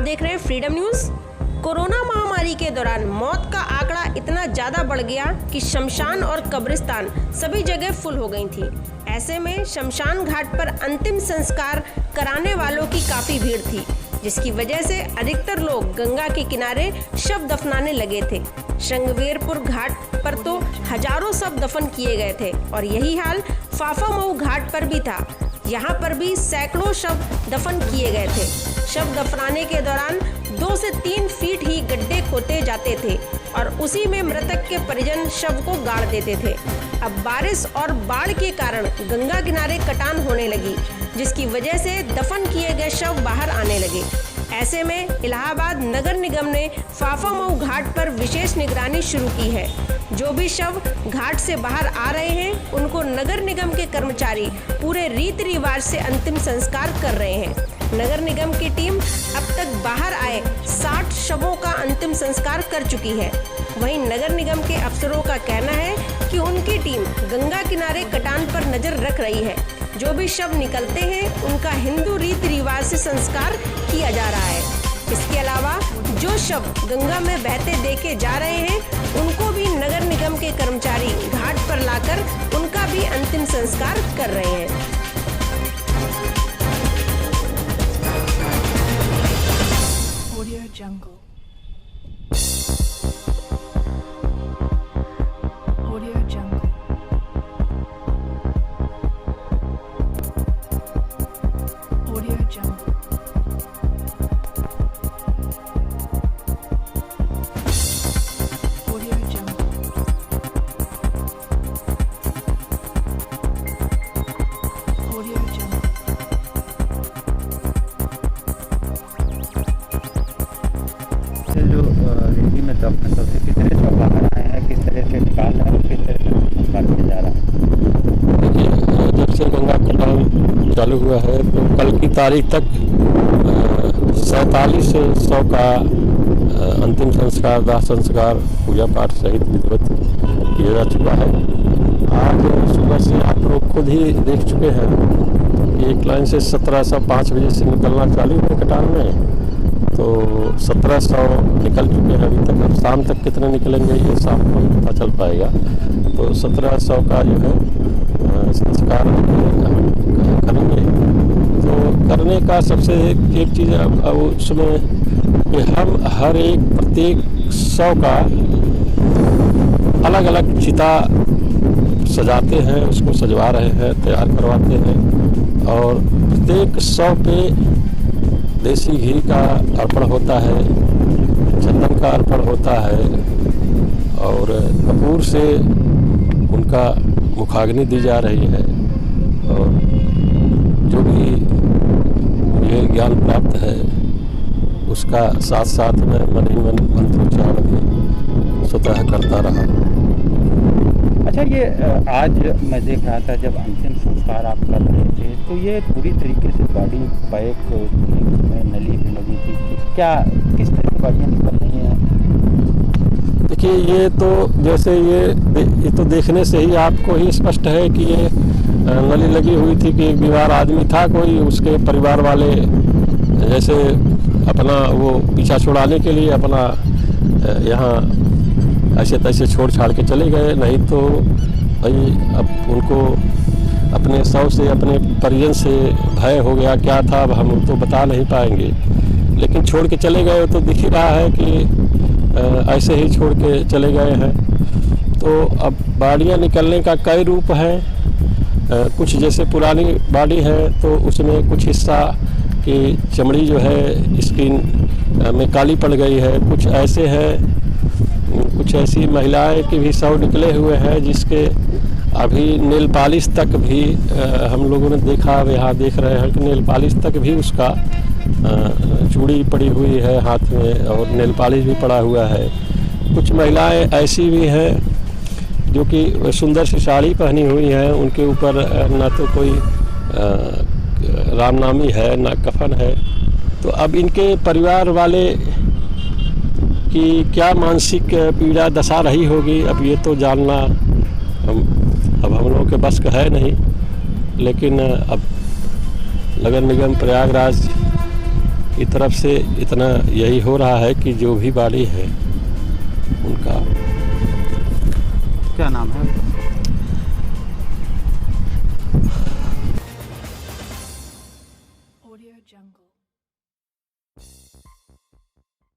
देख रहे हैं फ्रीडम न्यूज़। कोरोना महामारी के दौरान मौत का आंकड़ा इतना ज़्यादा बढ़ गया कि शमशान और कब्रिस्तान सभी जगह फुल हो गई थी। ऐसे में शमशान घाट पर अंतिम संस्कार कराने वालों की काफ़ी भीड़ थी, जिसकी वजह से अधिकतर लोग गंगा के किनारे शव दफनाने लगे थे। श्रृंगवेरपुर घाट पर तो हजारों शव दफन किए गए थे और यही हाल फाफामऊ घाट पर भी था। यहाँ पर भी सैकड़ों शव दफन किए गए थे। शव दफनाने के दौरान 2 से 3 फीट ही गड्ढे खोदे जाते थे और उसी में मृतक के परिजन शव को गाड़ देते थे। अब बारिश और बाढ़ के कारण गंगा किनारे कटान होने लगी, जिसकी वजह से दफन किए गए शव बाहर आने लगे। ऐसे में इलाहाबाद नगर निगम ने फाफामऊ घाट पर विशेष निगरानी शुरू की है। जो भी शव घाट से बाहर आ रहे हैं, उनको नगर निगम के कर्मचारी पूरे रीति रिवाज से अंतिम संस्कार कर रहे हैं। नगर निगम की टीम अब तक बाहर आए 60 शवों का अंतिम संस्कार कर चुकी है। वहीं नगर निगम के अफसरों का कहना है कि उनकी टीम गंगा किनारे कटान पर नजर रख रही है। जो भी शव निकलते हैं, उनका हिंदू रीति रिवाज से संस्कार किया जा रहा है। इसके अलावा जो शव गंगा में बहते देखे जा रहे हैं, उनको भी नगर निगम के कर्मचारी घाट पर लाकर उनका भी अंतिम संस्कार कर रहे हैं। Audio Jungle. Audio Jungle. Audio Jungle. Audio Jungle. Audio Jungle. जो रेती में दफन सबसे किस तरह से बाहर आए हैं, किस तरह से निकाल रहे हैं और किस तरह से संस्कार किया जा रहा है? देखिए, जब से गंगा कटान चालू हुआ है तो कल की तारीख तक 47 से 100 का अंतिम संस्कार, दाह संस्कार, पूजा पाठ सहित विधिवत किया जा चुका है। आज सुबह से आप लोग खुद ही देख चुके हैं कि एक लाइन से 1705 बजे से निकलना चालू है कटान में, तो 1700 निकल चुके हैं अभी तक। अब शाम तक कितने निकलेंगे ये शाम को पता चल पाएगा। तो 1700 का जो है संस्कार करेंगे। तो करने का सबसे एक चीज़ अब उसमें कि हम हर एक प्रत्येक 100 का अलग अलग चिता सजाते हैं, उसको सजवा रहे हैं, तैयार करवाते हैं और प्रत्येक 100 पे देसी घी का अर्पण होता है, चंदन का अर्पण होता है और कपूर से उनका मुखाग्नि दी जा रही है। और जो भी मुझे ज्ञान प्राप्त है उसका साथ साथ में मन ही मन मंत्रोच्चारण भी स्वतः करता रहा। अच्छा, ये आज मैं देख रहा था जब अंतिम संस्कार आप कर रहे थे तो ये पूरी तरीके से बॉडी पैक में नली भी लगी थी। क्या किस तरह की बॉडियाँ निकल रही हैं? देखिए, ये तो जैसे ये तो देखने से ही आपको ही स्पष्ट है कि ये नली लगी हुई थी कि एक बीमार आदमी था कोई, उसके परिवार वाले जैसे अपना वो पीछा छुड़ाने के लिए अपना यहाँ ऐसे तैसे छोड़ छाड़ के चले गए। नहीं तो भाई अब उनको अपने शव से, अपने परिजन से भय हो गया, क्या था अब हम तो बता नहीं पाएंगे, लेकिन छोड़ के चले गए तो दिख ही रहा है कि ऐसे ही छोड़ के चले गए हैं। तो अब बाड़ियाँ निकलने का कई रूप है। कुछ जैसे पुरानी बाड़ी है तो उसमें कुछ हिस्सा की चमड़ी जो है स्किन में काली पड़ गई है। कुछ ऐसे हैं, कुछ ऐसी महिलाएं के भी शव निकले हुए हैं जिसके अभी नेल पॉलिश तक भी हम लोगों ने देखा, यहाँ देख रहे हैं कि नेल पॉलिश तक भी उसका चूड़ी पड़ी हुई है हाथ में और नेल पॉलिश भी पड़ा हुआ है। कुछ महिलाएं ऐसी भी हैं जो कि सुंदर सी साड़ी पहनी हुई हैं, उनके ऊपर ना तो कोई रामनामी है ना कफन है। तो अब इनके परिवार वाले की क्या मानसिक पीड़ा दशा रही होगी, अब ये तो जानना अब हम लोगों के बस का है नहीं। लेकिन अब नगर निगम प्रयागराज की तरफ से इतना यही हो रहा है कि जो भी बाड़ी है उनका। क्या नाम है?